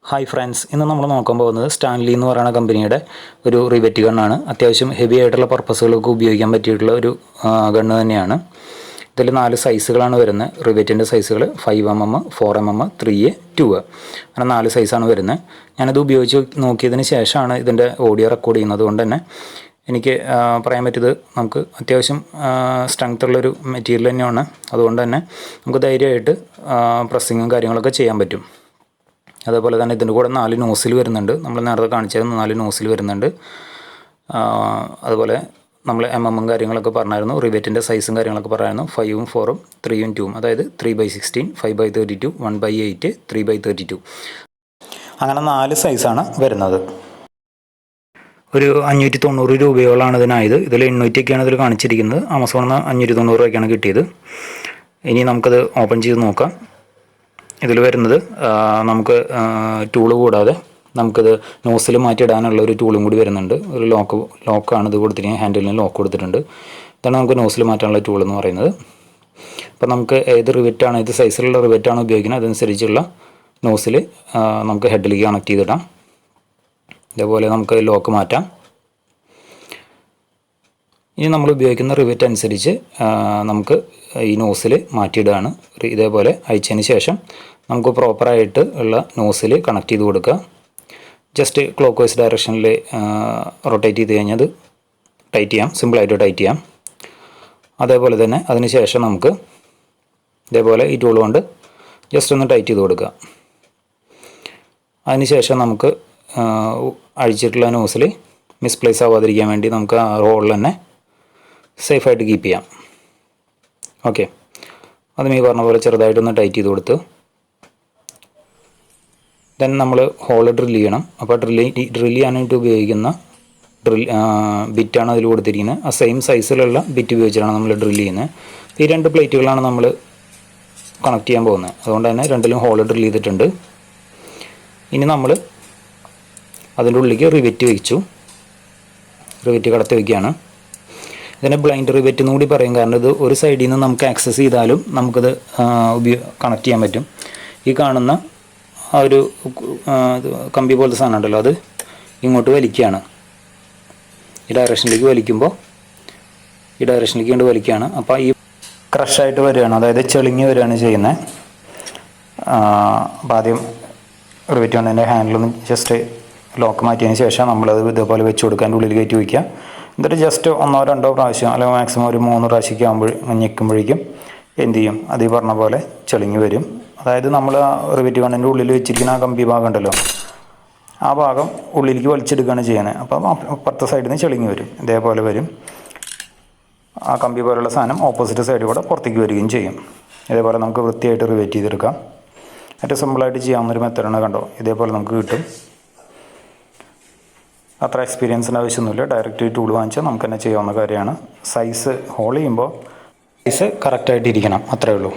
Hi friends, ഇന്ന് നമ്മൾ നോക്കാൻ പോകുന്നത് സ്റ്റാൻലി എന്ന് പറയുന്ന കമ്പനിയുടെ ഒരു റിവെറ്റ് ഗണ്ണാണ്. അത്യാവശ്യം ഹെവി ആയിട്ടുള്ള പർപ്പസുകളൊക്കെ ഉപയോഗിക്കാൻ പറ്റിയിട്ടുള്ള ഒരു ഗണ്ണ് തന്നെയാണ്. ഇതിൽ 4 സൈസുകളാണ് വരുന്നത്. റിവെറ്റിൻ്റെ സൈസുകൾ 5mm, 4mm, 3A, 2A അങ്ങനെ 4 സൈസാണ് വരുന്നത്. ഞാനത് ഉപയോഗിച്ച് നോക്കിയതിന് ശേഷമാണ് ഇതിൻ്റെ ഓഡിയോ റെക്കോർഡ് ചെയ്യുന്നത്. കൊണ്ട് തന്നെ എനിക്ക് പറയാൻ പറ്റിയത് നമുക്ക് അത്യാവശ്യം സ്ട്രെങ്ത് ഉള്ളൊരു മെറ്റീരിയൽ തന്നെയാണ്. അതുകൊണ്ട് തന്നെ നമുക്ക് ധൈര്യമായിട്ട് പ്രസ്സിങ്ങും കാര്യങ്ങളൊക്കെ ചെയ്യാൻ പറ്റും. അതേപോലെ തന്നെ ഇതിൻ്റെ കൂടെ 4 നോസിൽ വരുന്നുണ്ട്. നമ്മൾ നേരത്തെ കാണിച്ചത് 4 നോസിൽ വരുന്നുണ്ട്. അതുപോലെ നമ്മൾ എംഎമ്മും കാര്യങ്ങളൊക്കെ പറഞ്ഞായിരുന്നു. റിവെറ്റിൻ്റെ സൈസും കാര്യങ്ങളൊക്കെ പറയായിരുന്നു. 5ഉം 4ഉം 3ഉം 2ഉം, അതായത് 3/16, 5/32, 1/8, 3/32 അങ്ങനെ 4 സൈസാണ് വരുന്നത്. ഒരു 590 രൂപയോളാണ് ഇതിനായത്. ഇതിൽ 800ഒക്കെയാണ് ഇതിൽ കാണിച്ചിരിക്കുന്നത്. ആമസോണിൽ നിന്ന് 590 രൂപയ്ക്കാണ് കിട്ടിയത്. ഇനി നമുക്കത് ഓപ്പൺ ചെയ്ത് നോക്കാം. ഇതിൽ വരുന്നത് നമുക്ക് ടൂള് കൂടാതെ നമുക്കിത് നോസിൽ മാറ്റിയിടാനുള്ള ഒരു ടൂളും കൂടി വരുന്നുണ്ട്. ഒരു ലോക്കാണ് ഇത് കൊടുത്തിരിക്കുന്നത്. ഹാൻഡിലിന് ലോക്ക് കൊടുത്തിട്ടുണ്ട്. ഇതാണ് നമുക്ക് നോസിൽ മാറ്റാനുള്ള ടൂൾ എന്ന് പറയുന്നത്. അപ്പോൾ നമുക്ക് ഏത് റിവെറ്റാണ്, ഏത് സൈസിലുള്ള റിവെറ്റാണ് ഉപയോഗിക്കുന്നത് അതനുസരിച്ചുള്ള നോസിൽ നമുക്ക് ഹെഡിലേക്ക് കണക്ട് ചെയ്തിടാം. ഇതേപോലെ നമുക്ക് ലോക്ക് മാറ്റാം. ഇനി നമ്മൾ ഉപയോഗിക്കുന്ന റിവെറ്റ് അനുസരിച്ച് നമുക്ക് ഈ നോസിൽ മാറ്റിയിടുകയാണ്. ഇതേപോലെ അയച്ചതിന് ശേഷം നമുക്ക് പ്രോപ്പറായിട്ട് ഉള്ള നോസിൽ കണക്ട് ചെയ്ത് കൊടുക്കുക. ജസ്റ്റ് ക്ലോക്ക് വൈസ് ഡയറക്ഷനിൽ റൊട്ടേറ്റ് ചെയ്ത് കഴിഞ്ഞാൽ അത് ടൈറ്റ് ചെയ്യാം, സിമ്പിളായിട്ട് ടൈറ്റ് ചെയ്യാം. അതേപോലെ തന്നെ അതിന് ശേഷം നമുക്ക് ഇതേപോലെ ഈ ടൂൾ കൊണ്ട് ജസ്റ്റ് ഒന്ന് ടൈറ്റ് ചെയ്ത് കൊടുക്കുക. അതിന് ശേഷം നമുക്ക് അഴിച്ചിട്ടുള്ള നോസിൽ മിസ്പ്ലേസ് ആവാതിരിക്കാൻ വേണ്ടി നമുക്ക് ആ റോളിൽ തന്നെ സേഫായിട്ട് കീപ്പ് ചെയ്യാം. ഓക്കെ, അതും ഈ പറഞ്ഞ പോലെ ചെറുതായിട്ടൊന്ന് ടൈറ്റ് ചെയ്ത് കൊടുത്ത് ദെൻ നമ്മൾ ഹോള് ഡ്രില്ല് ചെയ്യണം. അപ്പോൾ ഡ്രില്ല് ചെയ്യാനായിട്ട് ഉപയോഗിക്കുന്ന ബിറ്റാണ് അതിൽ കൊടുത്തിരിക്കുന്നത്. ആ സെയിം സൈസിലുള്ള ബിറ്റ് ഉപയോഗിച്ചാണ് നമ്മൾ ഡ്രില്ല് ചെയ്യുന്നത്. ഈ 2 പ്ലേറ്റുകളാണ് നമ്മൾ കണക്ട് ചെയ്യാൻ പോകുന്നത്. അതുകൊണ്ട് തന്നെ രണ്ടിലും ഹോള് ഡ്രില്ല് ചെയ്തിട്ടുണ്ട്. ഇനി നമ്മൾ അതിൻ്റെ ഉള്ളിലേക്ക് റിവെറ്റ് വെച്ചു. റിവെറ്റ് കടത്തി വയ്ക്കുകയാണ്. ഇതിനെ ബ്ലൈൻഡ് റിവെറ്റ് എന്ന് കൂടി പറയും. കാരണം ഇത് ഒരു സൈഡിൽ നിന്ന് നമുക്ക് ആക്സസ് ചെയ്താലും നമുക്കത് കണക്ട് ചെയ്യാൻ പറ്റും. ഈ കാണുന്ന ആ ഒരു കമ്പി പോലത്തെ സാധനം ഉണ്ടല്ലോ, അത് ഇങ്ങോട്ട് വലിക്കുകയാണ്. ഈ ഡയറക്ഷനിലേക്ക് വലിക്കുമ്പോൾ ഈ ഡയറക്ഷനിലേക്ക് കൊണ്ട് വലിക്കുകയാണ്. അപ്പോൾ ഈ ക്രഷായിട്ട് വരികയാണ്, അതായത് ചെളിങ്ങി വരികയാണ് ചെയ്യുന്നത്. അപ്പോൾ ആദ്യം റിവെറ്റ് കൊണ്ട് അതിൻ്റെ ഹാൻഡിലൊന്ന് ജസ്റ്റ് ലോക്ക് മാറ്റിയതിന് ശേഷം നമ്മളത് ഇതേപോലെ വെച്ച് കൊടുക്കാൻ ഉള്ളിൽ കയറ്റി വയ്ക്കുക. എന്നിട്ട് ജസ്റ്റ് 1-2 പ്രാവശ്യം അല്ലെങ്കിൽ മാക്സിമം ഒരു 3 പ്രാവശ്യമൊക്കെ ഞെക്കുമ്പോഴേക്കും എന്ത് ചെയ്യും, അത് ഈ പറഞ്ഞ പോലെ ചെളിങ്ങി വരും. അതായത് നമ്മൾ ആ റിവെറ്റ് ഗണ്ണിൻ്റെ ഉള്ളിൽ വെച്ചിരിക്കുന്ന ആ കമ്പി ഭാഗം ഉണ്ടല്ലോ, ആ ഭാഗം ഉള്ളിലേക്ക് വലിച്ചെടുക്കുകയാണ് ചെയ്യുന്നത്. അപ്പം അപ്പുറത്തെ സൈഡിൽ നിന്ന് ചെളിങ്ങി വരും, ഇതേപോലെ വരും. ആ കമ്പി പോലുള്ള സാധനം ഓപ്പോസിറ്റ് സൈഡിൽ കൂടെ പുറത്തേക്ക് വരികയും ചെയ്യും. ഇതേപോലെ നമുക്ക് വൃത്തിയായിട്ട് റിവെറ്റ് ചെയ്തെടുക്കാം. ഏറ്റവും സിമ്പിളായിട്ട് ചെയ്യാവുന്നൊരു മെത്തേഡാണ്. കണ്ടോ, ഇതേപോലെ നമുക്ക് കിട്ടും. അത്ര എക്സ്പീരിയൻസിൻ്റെ ആവശ്യമൊന്നുമില്ല. ഡയറക്റ്റ് ടൂൾ വാങ്ങിച്ചാൽ നമുക്ക് തന്നെ ചെയ്യാവുന്ന കാര്യമാണ്. സൈസ് ഹോൾ ചെയ്യുമ്പോൾ സൈസ് കറക്റ്റായിട്ട് ഇരിക്കണം, അത്രയേ ഉള്ളൂ.